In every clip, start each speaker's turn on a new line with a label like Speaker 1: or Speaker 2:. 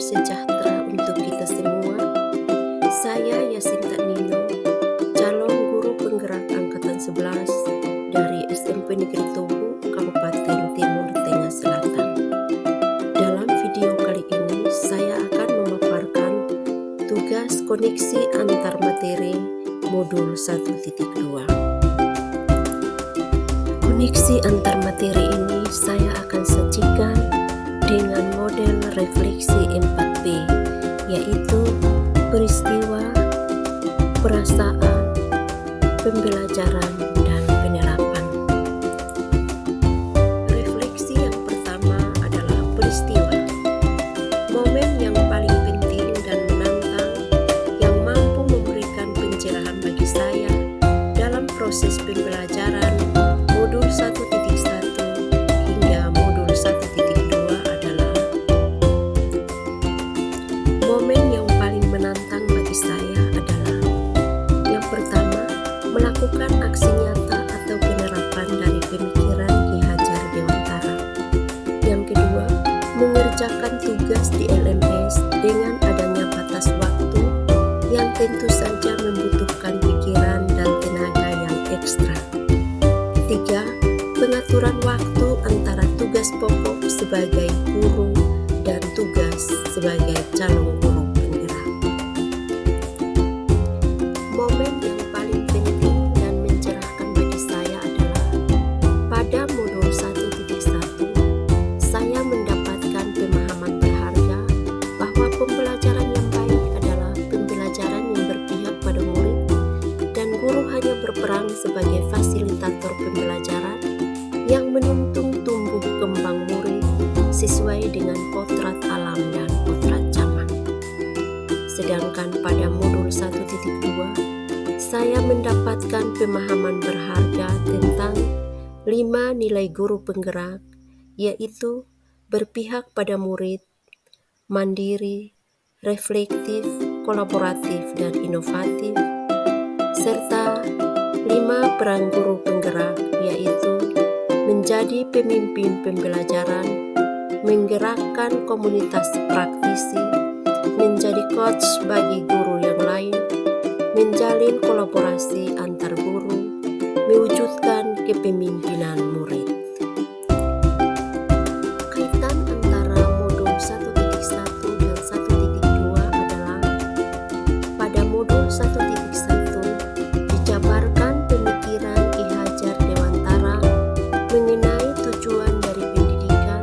Speaker 1: sejahtera untuk kita semua. Saya Yasinta Nino, calon guru penggerak angkatan 11 dari SMP Negeri Tobu, Kabupaten Timur Tengah Selatan. Dalam video kali ini, saya akan memaparkan tugas koneksi antar materi modul 1.2. Koneksi antar materi ini saya akan sajikan dengan model refleksi 4P, yaitu peristiwa, perasaan, pembelajaran, dan penerapan. Refleksi yang pertama adalah peristiwa, momen yang paling penting dan menantang yang mampu memberikan pencerahan bagi saya dalam proses pembelajaran modul 1.1 hingga modul 1.2 adalah momen yang paling menantang bagi saya adalah yang pertama, melakukan aksi nyata atau penerapan dari pemikiran Ki Hajar Dewantara. Yang kedua, mengerjakan tugas di LMS dengan adanya batas waktu yang tentu saja membutuhkan pikiran dan tenaga yang ekstra. Ketiga, pengaturan waktu antara tugas pokok sebagai guru dan tugas sebagai calon guru penggerak. Momen yang paling penting dan mencerahkan bagi saya adalah pada modul 1.1 saya mendapatkan pemahaman berharga bahwa pembelajaran yang baik adalah pembelajaran yang berpihak pada murid dan guru hanya berperan sebagai fasilitator pembelajaran yang menuntun tumbuh kembang murid sesuai dengan potret alam dan potret zaman. Sedangkan pada modul 1.2 saya mendapatkan pemahaman berharga tentang 5 nilai guru penggerak, yaitu berpihak pada murid, mandiri, reflektif, kolaboratif, dan inovatif, serta 5 peran guru penggerak, yaitu menjadi pemimpin pembelajaran, menggerakkan komunitas praktisi, menjadi coach bagi guru yang lain, menjalin kolaborasi antar guru, mewujudkan kepemimpinan murid. Kaitan antara modul 1.1 dan 1.2 adalah pada modul 1.1 dijabarkan pemikiran Ki Hajar Dewantara mengenai tujuan dari pendidikan,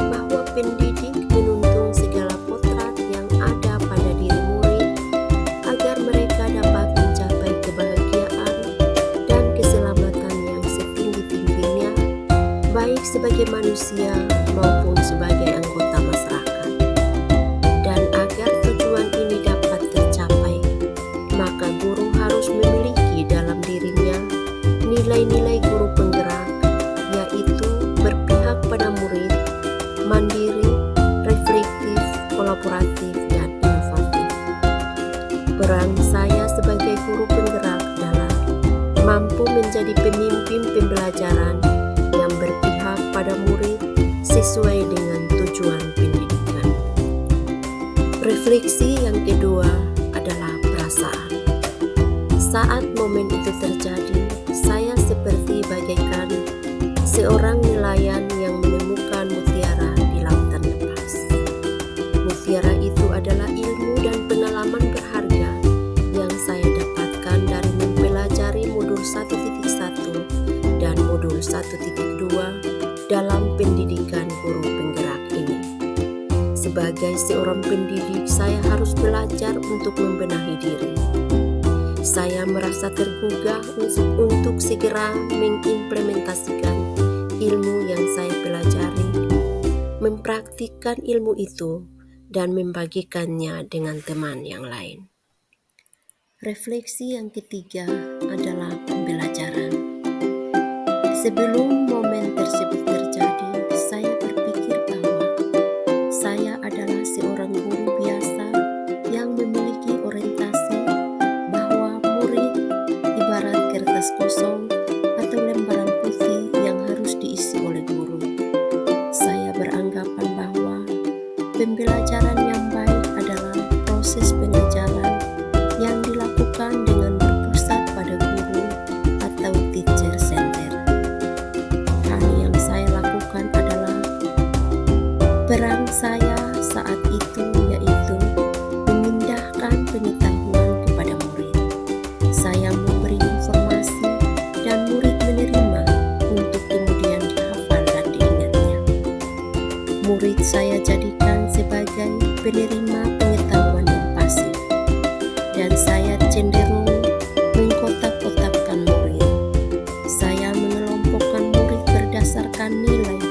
Speaker 1: bahwa pendidik menuntun segala potret yang ada pada diri murid agar mereka dapat mencapai kebahagiaan dan keselamatan yang setinggi-tingginya, baik sebagai manusia maupun sebagai anggota masyarakat. Dan agar tujuan ini dapat tercapai, maka guru harus memiliki dalam dirinya nilai-nilai guru penggerak, yaitu berpihak pada murid, mandiri, reflektif, kolaboratif, dan inovatif. Peran saya sebagai guru penggerak adalah mampu menjadi pemimpin pembelajaran yang berpihak pada murid sesuai dengan tujuan pendidikan. Refleksi yang kedua adalah perasaan. Saat momen itu terjadi, saya seperti bagaikan seorang nelayan yang menemukan mutiara di lautan lepas. Mutiara itu adalah ilmu dan pengalaman berharga yang saya dapatkan dari mempelajari modul 1.1 dan modul 1.2 dalam pendidikan guru penggerak ini. Sebagai seorang pendidik, saya harus belajar untuk membenahi diri. Saya merasa tergugah untuk segera mengimplementasikan ilmu yang saya pelajari, mempraktikkan ilmu itu, dan membagikannya dengan teman yang lain. Refleksi yang ketiga adalah pembelajaran. Sebelum momen tersebut terjadi, saya berpikir bahwa saya adalah seorang guru biasa yang memiliki orientasi bahwa murid ibarat kertas kosong atau lembaran putih yang harus diisi oleh guru. Saya beranggapan bahwa pembelajaran yang Tantangan saya saat itu yaitu memindahkan pengetahuan kepada murid. Saya memberi informasi dan murid menerima untuk kemudian dihafal dan diingatnya. Murid saya jadikan sebagai penerima pengetahuan yang pasif, dan saya cenderung mengkotak-kotakkan murid. Saya mengelompokkan murid berdasarkan nilai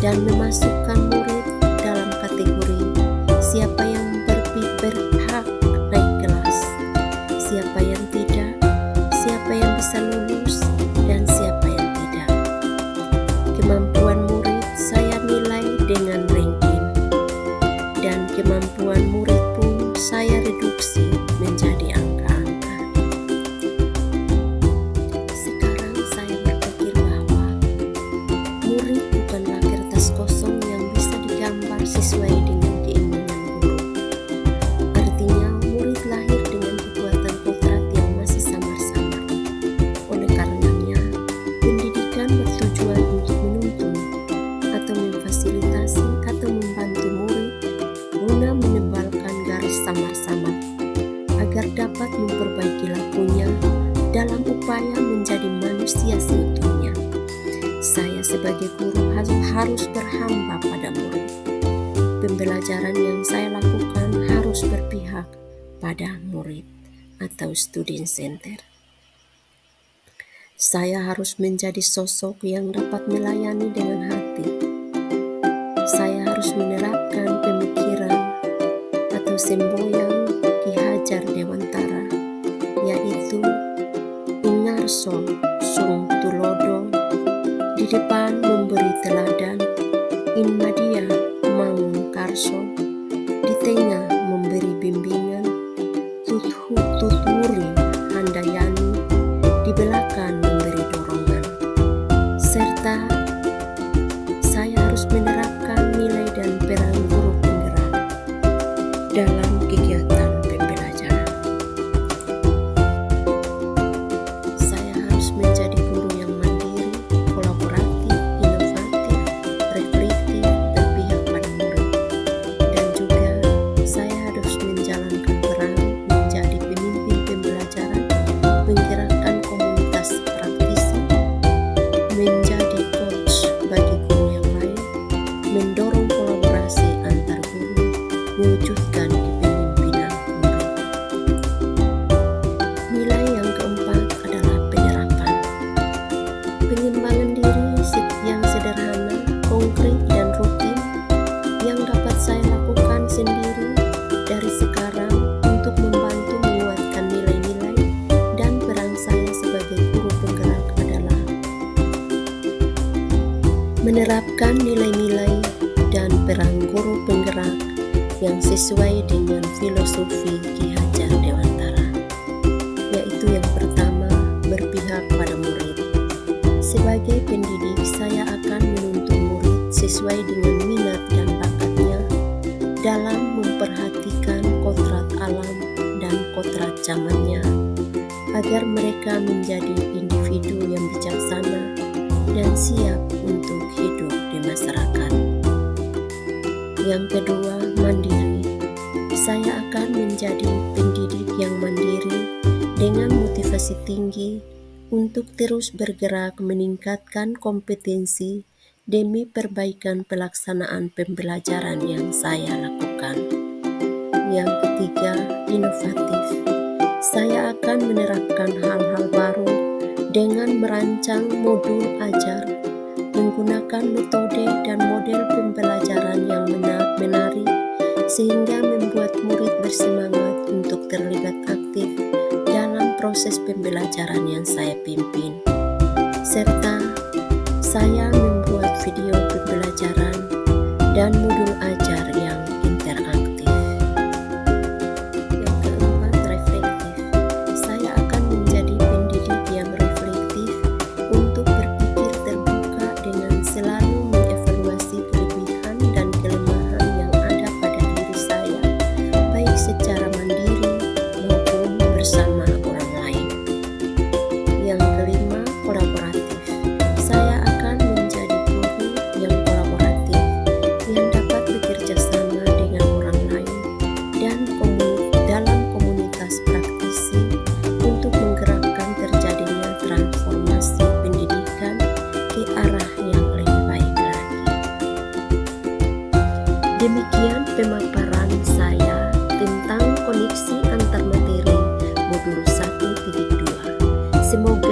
Speaker 1: dan memasukkan murid dalam kategori siapa yang berhak naik kelas, siapa yang tidak, siapa yang bisa lulus, dan siapa yang tidak. Kemampuan murid saya nilai dengan ranking, dan kemampuan murid pun saya reduksi menjadi angka-angka. Sekarang saya berpikir bahwa murid bukanlah kertas kosong yang bisa digambar sesuai dengan keinginan guru. Artinya, murid lahir dengan kekuatan kodrat yang masih samar-samar. Oleh karenanya, pendidikan bertujuan untuk menuntun atau memfasilitasi atau membantu murid guna menebalkan garis samar-samar agar dapat memperbaiki lakunya dalam upaya menjadi manusia seutuhnya. Saya sebagai guru harus berhamba pada murid. Pembelajaran yang saya lakukan harus berpihak pada murid atau student center. Saya harus menjadi sosok yang dapat melayani dengan hati. Saya harus menerapkan pemikiran atau semboyan Ki Hajar Dewantara, yaitu Ingarso Sung Tulodo, di depan memberi teladan, In Madia Mangun Karso, di tengah memberi bimbingan, Tuturi Handayani, di belakang memberi dorongan. Serta saya harus menerapkan nilai dan peran guru penggerak dalam kegiatan pembelajaran. Saya harus menjadi guru yang mandiri, kolaboratif, inovatif, reflektif, berpihak pada murid. Dan juga saya harus menjalankan peran menjadi pemimpin pembelajaran, menggerakkan komunitas praktisi, menjadi coach bagi guru yang lain, mendorong kolaborasi antar guru, mewujudkan kepemimpinan murid. Nilai yang keempat adalah penerapan. Pengembangan diri yang sederhana, konkret, dan rutin yang dapat saya lakukan sendiri dari sekarang untuk membantu menguatkan nilai-nilai dan peran saya sebagai guru penggerak adalah menerapkan nilai-nilai dan peran guru penggerak yang sesuai dengan filosofi Ki Hajar Dewantara, yaitu yang pertama, berpihak pada murid. Sebagai pendidik, saya akan menuntun murid sesuai dengan minat dan bakatnya dalam memperhatikan kodrat alam dan kodrat zamannya, agar mereka menjadi individu yang bijaksana dan siap untuk hidup di masyarakat. Yang kedua, mandiri. Saya akan menjadi pendidik yang mandiri dengan motivasi tinggi untuk terus bergerak meningkatkan kompetensi demi perbaikan pelaksanaan pembelajaran yang saya lakukan. Yang ketiga, inovatif. Saya akan menerapkan hal-hal baru dengan merancang modul ajar, menggunakan metode dan model pembelajaran yang menarik sehingga membuat murid bersemangat untuk terlibat aktif dalam proses pembelajaran yang saya pimpin. Serta saya membuat video pembelajaran dan modul ajar yang interaktif. Yang keempat, reflektif. Saya akan menjadi pendidik yang reflektif untuk berpikir terbuka dengan selalu mengevaluasi kelebihan dan kelemahan yang ada pada diri saya, baik secara mandiri maupun bersama orang lain. Yang kelima, kolaboratif. Saya akan menjadi guru yang kolaboratif, yang dapat 1.2. Semoga